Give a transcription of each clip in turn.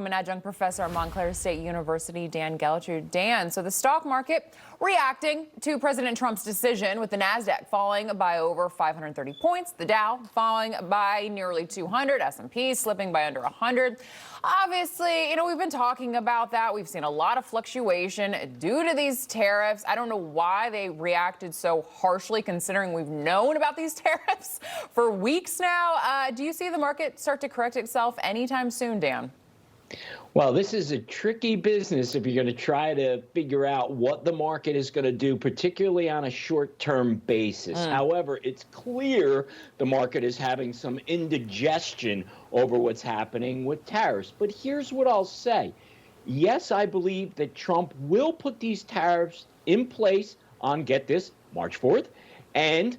welcome an adjunct professor at Montclair State University, Dan Geltrude. Dan, so the stock market reacting to President Trump's decision, with the NASDAQ falling by over 530 points, the Dow falling by nearly 200, S&P slipping by under 100. Obviously, we've been talking about that. We've seen a lot of fluctuation due to these tariffs. I don't know why they reacted so harshly, considering we've known about these tariffs for weeks now. Do you see the market start to correct itself anytime soon, Dan? Well, this is a tricky business if you're going to try to figure out what the market is going to do, particularly on a short-term basis. However, it's clear the market is having some indigestion over what's happening with tariffs. But here's what I'll say. Yes, I believe that Trump will put these tariffs in place on, get this, March 4th, and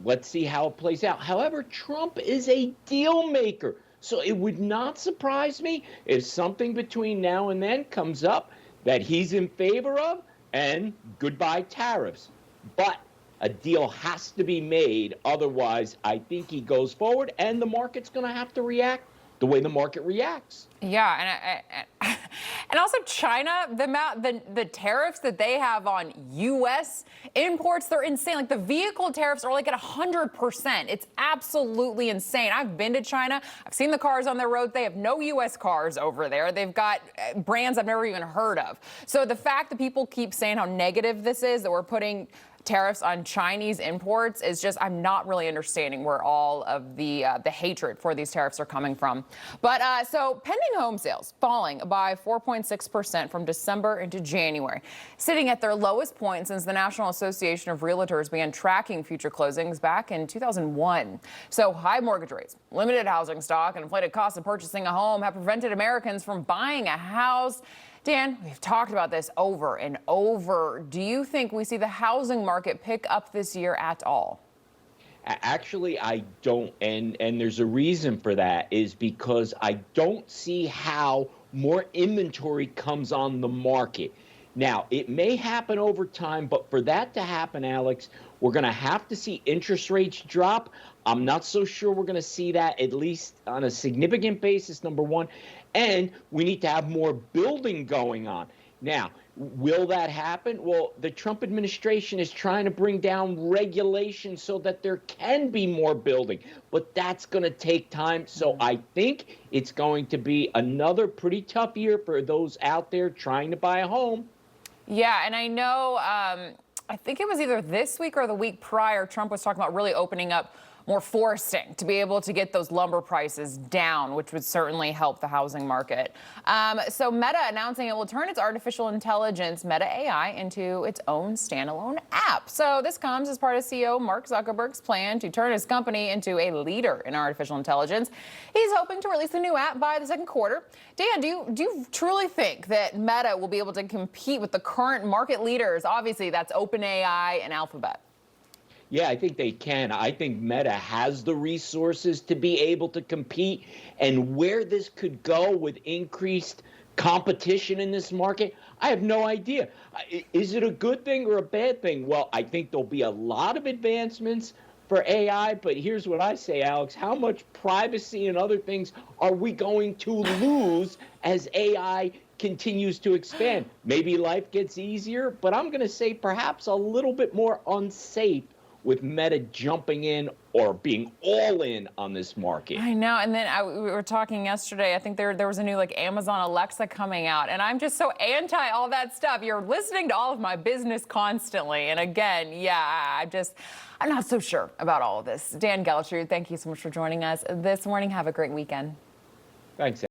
let's see how it plays out. However, Trump is a deal maker. So it would not surprise me if something between now and then comes up that he's in favor of, and goodbye tariffs. But a deal has to be made. Otherwise, I think he goes forward, and the market's going to have to react the way the market reacts. Yeah, and also China, the tariffs that they have on U.S. imports, they're insane. Like, the vehicle tariffs are like at 100%. It's absolutely insane. I've been to China. I've seen the cars on their road. They have no U.S. cars over there. They've got brands I've never even heard of. So the fact that people keep saying how negative this is, that we're putting tariffs on Chinese imports, is just, I'm not really understanding where all of the hatred for these tariffs are coming from. But so pending home sales falling by 4.6% from December into January, sitting at their lowest point since the National Association of Realtors began tracking future closings back in 2001. So high mortgage rates, limited housing stock, and inflated costs of purchasing a home have prevented Americans from buying a house. Dan, we've talked about this over and over. Do you think we see the housing market pick up this year at all? Actually, I don't. And there's a reason for that, is because I don't see how more inventory comes on the market. Now, it may happen over time, but for that to happen, Alex, we're going to have to see interest rates drop. I'm not so sure we're going to see that, at least on a significant basis, number one. And we need to have more building going on. Now, will that happen? Well, the Trump administration is trying to bring down regulations so that there can be more building, but that's going to take time. So I think it's going to be another pretty tough year for those out there trying to buy a home. Yeah, and I know, I think it was either this week or the week prior, Trump was talking about really opening up more foresting to be able to get those lumber prices down, which would certainly help the housing market. So Meta announcing it will turn its artificial intelligence, Meta AI, into its own standalone app. So this comes as part of CEO Mark Zuckerberg's plan to turn his company into a leader in artificial intelligence. He's hoping to release the new app by the second quarter. Dan, do you truly think that Meta will be able to compete with the current market leaders? Obviously, that's OpenAI and Alphabet. Yeah, I think they can. I think Meta has the resources to be able to compete. And where this could go with increased competition in this market, I have no idea. Is it a good thing or a bad thing? Well, I think there'll be a lot of advancements for AI, but here's what I say, Alex. How much privacy and other things are we going to lose as AI continues to expand? Maybe life gets easier, but I'm going to say perhaps a little bit more unsafe with Meta jumping in or being all in on this market. I know, and then we were talking yesterday, I think there was a new Amazon Alexa coming out, and I'm just so anti all that stuff. You're listening to all of my business constantly, and again, yeah, I'm not so sure about all of this. Dan Geltrude, thank you so much for joining us this morning. Have a great weekend. Thanks.